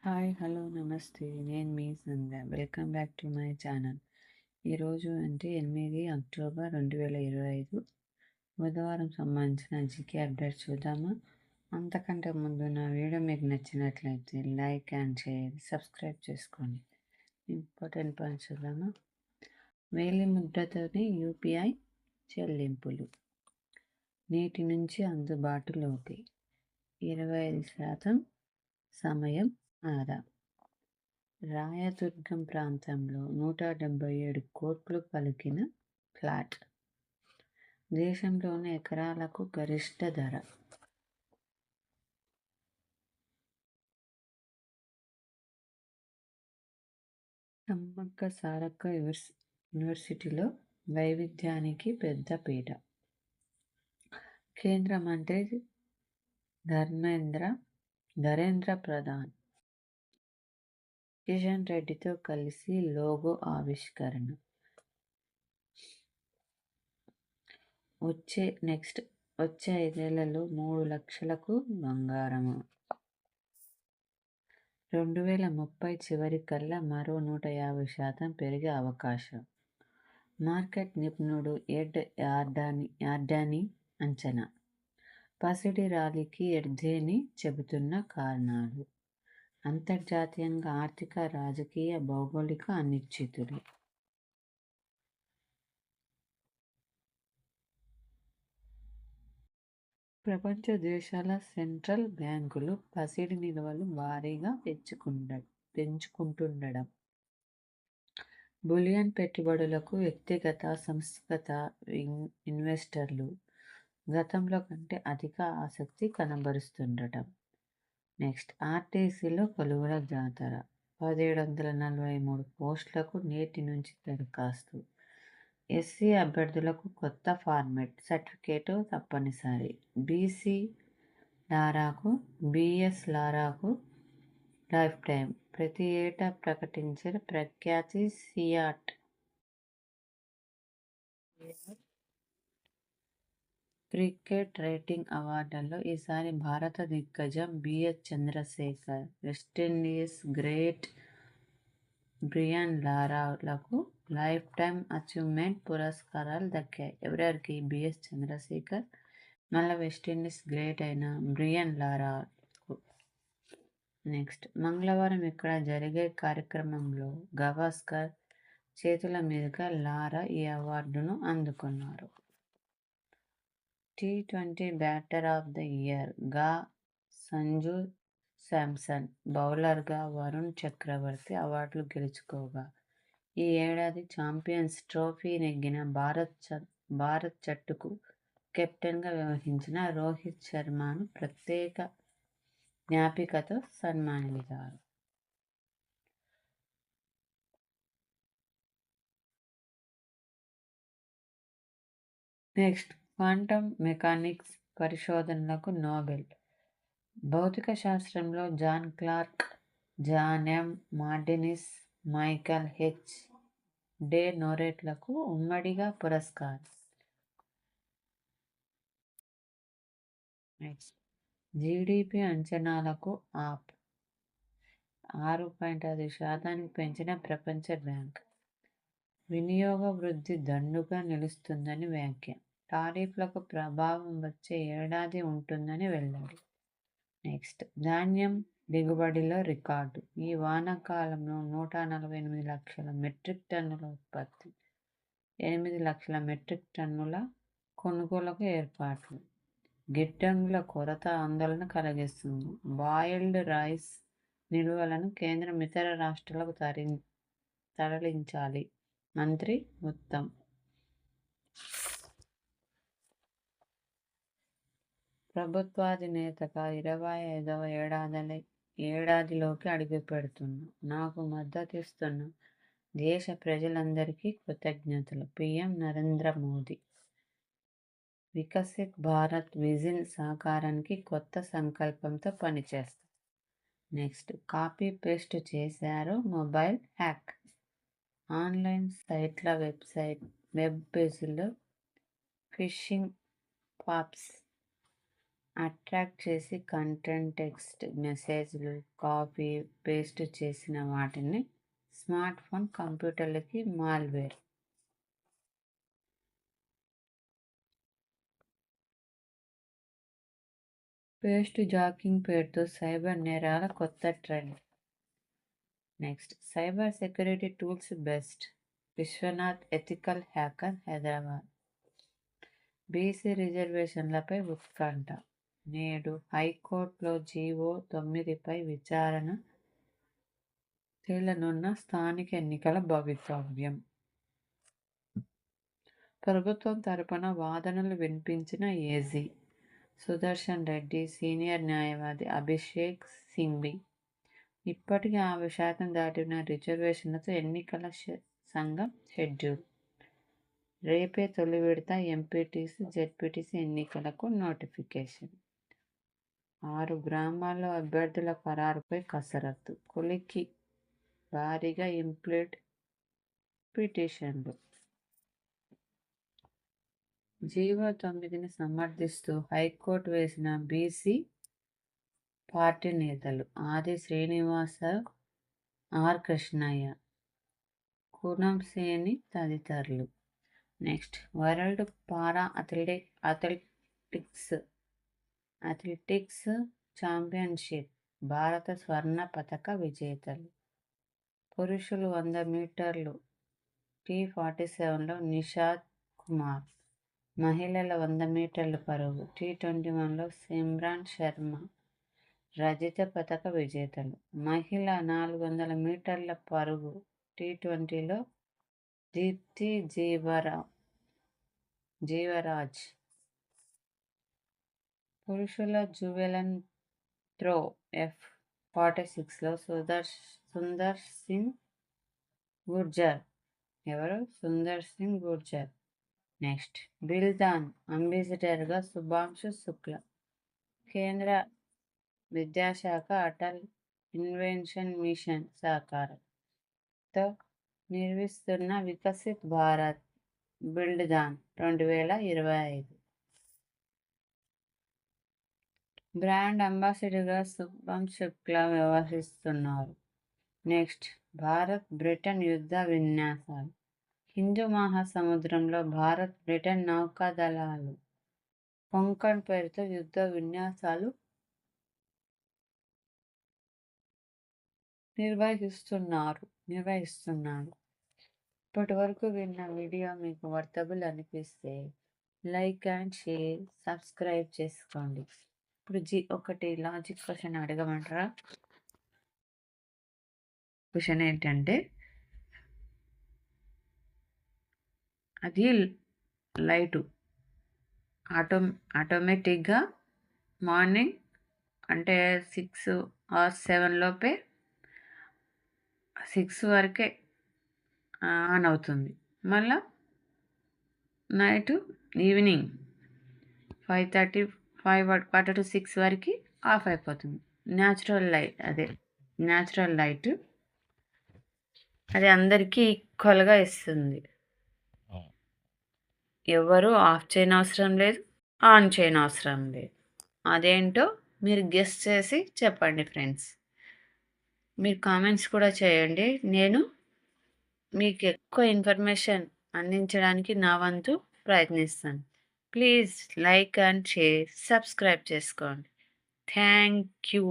Hello, నమస్తే. నేను మీ Sandhya. Welcome back to my channel. ఈరోజు అంటే 8 అక్టోబర్ 2025 బుధవారం సంబంధించిన జీకే అప్డేట్ చూద్దామా? అంతకంటే ముందు నా వీడియో మీకు నచ్చినట్లయితే లైక్ అండ్ షేర్, సబ్స్క్రైబ్ చేసుకోండి. ఇంపార్టెంట్ పాయింట్స్ చూద్దామా? వేలి ముద్రతోనే యూపీఐ చెల్లింపులు నేటి నుంచి అందుబాటులోకి 25% సమయం ఆదా. రాయదుర్గం ప్రాంతంలో 177 కోట్లు పలికిన ఫ్లాట్. దేశంలోని ఎకరాలకు గరిష్ట ధర. సమ్మక్క సారక్క యూనివర్సిటీలో వైవిధ్యానికి పెద్దపీట. కేంద్ర మంత్రి ధర్మేంద్ర ప్రధాన్ కిషన్ రెడ్డితో కలిసి లోగో ఆవిష్కరణ. వచ్చే 5 ఏళ్లలో 3 లక్షలకు బంగారము. 2030 చివరికల్లా మరో 150% పెరిగే అవకాశం. మార్కెట్ నిపుణుడు ఎడ్ యార్డానీ అంచనా. పసిడి ర్యాలీకి ఎడ్దేని చెబుతున్న కారణాలు. అంతర్జాతీయంగా ఆర్థిక, రాజకీయ, భౌగోళిక అనిశ్చితులు. ప్రపంచ దేశాల సెంట్రల్ బ్యాంకులు పసిడి నిల్వలు భారీగా పెంచుకుంటుండడం. బులియన్ పెట్టుబడులకు వ్యక్తిగత, సంస్థాగత ఇన్వెస్టర్లు గతంలో కంటే అధిక ఆసక్తి కనబరుస్తుండటం. ఆర్టీసీలో కొలువుల జాతర. 1743 పోస్టులకు నేటి నుంచి దరఖాస్తు. ఎస్సీ అభ్యర్థులకు కొత్త ఫార్మెట్ సర్టిఫికేటు తప్పనిసరి. బీఎస్ లారాకు లైఫ్ టైం. ప్రతి ఏటా ప్రకటించిన ప్రఖ్యాతి సియాట్ క్రికెట్ రేటింగ్ అవార్డుల్లో ఈసారి భారత దిగ్గజం BS Chandrasekhar, West Indies great Brian లారాలకు లైఫ్ టైం అచీవ్మెంట్ పురస్కారాలు దక్కాయి. ఎవరెవరికి? బిఎస్ చంద్రశేఖర్, మళ్ళీ వెస్టిండీస్ గ్రేట్ అయిన బ్రియాన్ లారాకు. మంగళవారం ఇక్కడ జరిగే కార్యక్రమంలో గవాస్కర్ చేతుల మీదుగా లారా ఈ అవార్డును అందుకున్నారు. T20 batter of the year గా సంజు శాంసన్, బౌలర్గా వరుణ్ చక్రవర్తి అవార్డులు గెలుచుకోగా, ఈ ఏడాది ఛాంపియన్స్ ట్రోఫీ నెగ్గిన భారత్ జట్టుకు కెప్టెన్గా వ్యవహరించిన రోహిత్ శర్మను ప్రత్యేక జ్ఞాపికతో సన్మానించారు. క్వాంటమ్ మెకానిక్స్ పరిశోధనలకు నోబెల్. భౌతిక శాస్త్రంలో John Clarke, John M Martinis, Michael H. డే నోరెట్లకు ఉమ్మడిగా పురస్కారం. జీడీపీ అంచనాలకు 6.5% పెంచిన ప్రపంచ బ్యాంక్. వినియోగ వృద్ధి దండుగా నిలుస్తుందని వ్యాఖ్య. టారిఫ్లకు ప్రభావం వచ్చే ఏడాది ఉంటుందని వెల్లడి. ధాన్యం దిగుబడిలో రికార్డు. ఈ వానాకాలంలో 148 లక్షల మెట్రిక్ టన్నుల ఉత్పత్తి, 8 లక్షల మెట్రిక్ టన్నుల కొనుగోలుకు ఏర్పాట్లు. గిడ్డంగుల కొరత ఆందోళన కలిగిస్తుంది. బాయిల్డ్ రైస్ నిల్వలను కేంద్రం ఇతర రాష్ట్రాలకు తరలించాలి. మంత్రి ఉత్తమ్. ప్రభుత్వాధినేతగా 25వ ఏడాదిలోకి అడుగుపెడుతున్నా. నాకు మద్దతిస్తున్న దేశ ప్రజలందరికీ కృతజ్ఞతలు. పీఎం నరేంద్ర మోదీ. వికసిత్ భారత్ విజన్ సాకారానికి కొత్త సంకల్పంతో పనిచేస్తాం. కాపీ పేస్ట్ చేశారు మొబైల్ హ్యాక్. ఆన్లైన్ సైట్ల వెబ్ పేజీల్లో ఫిషింగ్ పాప్స్. అట్రాక్ట్ చేసి కంటెంట్, టెక్స్ట్ మెసేజ్లు కాపీ పేస్ట్ చేసిన వాటిని స్మార్ట్ ఫోన్ కంప్యూటర్లకి మాల్వేర్. పేస్ట్ జాకింగ్ పేరుతో సైబర్ నేరాల కొత్త trend. Next, cyber security tools best. Vishwanath ethical hacker, Hyderabad. BC రిజర్వేషన్లపై ఉత్కంఠ. నేడు హైకోర్టులో జీవో 9పై విచారణ తేలనున్న స్థానిక ఎన్నికల భవితవ్యం. ప్రభుత్వం తరపున వాదనలు వినిపించిన ఏజీ సుదర్శన్ రెడ్డి, సీనియర్ న్యాయవాది అభిషేక్ సింఘ్వి. ఇప్పటికీ 50% దాటిన రిజర్వేషన్లతో ఎన్నికల సంఘం షెడ్యూల్. రేపే తొలి విడత ఎంపీటీసీ, జెడ్పీటీసీ ఎన్నికలకు నోటిఫికేషన్. 6 గ్రామాల్లో అభ్యర్థుల ఖరారుపై కసరత్తు. కొలిక్కి భారీగా ఇంప్లీడ్ పిటిషన్లు. జీవో 9ని సమర్థిస్తూ హైకోర్టు వేసిన బీసీ పార్టీ నేతలు ఆది శ్రీనివాసరావు, ఆర్ కృష్ణయ్య, కూనంసేని తదితరులు. నెక్స్ట్, వరల్డ్ పారా అథ్లెటిక్స్ ఛాంపియన్షిప్ భారత స్వర్ణ పతక విజేతలు. పురుషులు 100 మీటర్లు T47లో నిషాద్ కుమార్. మహిళల 100 మీటర్ల పరుగు T21లో సిమ్రాన్ శర్మ రజిత పతక విజేతలు. మహిళ 400 మీటర్ల పరుగు T20లో దీప్తి జీవరాజ్. పురుషుల జువెలన్ త్రో F46లో సుందర్ సింగ్ గుర్జర్. నెక్స్ట్, బిల్దాన్ అంబాసిడర్గా శుభాంశు శుక్ల. కేంద్ర విద్యాశాఖ అటల్ ఇన్నోవేషన్ మిషన్ సహకారంతో నిర్వహిస్తున్న వికసిత్ భారత్ బిల్దాన్ 2025 బ్రాండ్ అంబాసిడర్గా శుభాంశు శుక్ల వ్యవహరిస్తున్నారు. నెక్స్ట్, భారత్ బ్రిటన్ యుద్ధ విన్యాసాలు. హిందూ మహాసముద్రంలో భారత్ బ్రిటన్ నౌకాదళాలు కొంకణ్ పేరుతో యుద్ధ విన్యాసాలు నిర్వహిస్తున్నారు. ఇప్పటి వరకు విన్న వీడియో మీకు వర్తబుల్ అనిపిస్తే లైక్ అండ్ షేర్, సబ్స్క్రైబ్ చేసుకోండి. ఇప్పుడు ఒకటి లాజిక్ క్వశ్చన్ అడగమంటారా? క్వశ్చన్ ఏంటంటే, అది లైటు ఆటోమేటిక్గా మార్నింగ్ అంటే 6 or 7 లోపే 6 వరకే ఆన్ అవుతుంది. మళ్ళా ఈవినింగ్ 5:30, 5:15 to 6 వరకు ఆఫ్ అయిపోతుంది. న్యాచురల్ లైట్ అది అందరికీ ఈక్వల్గా ఇస్తుంది. ఎవరు ఆఫ్ చేయని అవసరం లేదు, ఆన్ చేయని అవసరం లేదు. అదేంటో మీరు గెస్ చేసి చెప్పండి ఫ్రెండ్స్. మీరు కామెంట్స్ కూడా చేయండి. నేను మీకు ఎక్కువ ఇన్ఫర్మేషన్ అందించడానికి నా వంతు ప్రయత్నిస్తాను. Please like and share, subscribe చేసుకోండి. Thank you.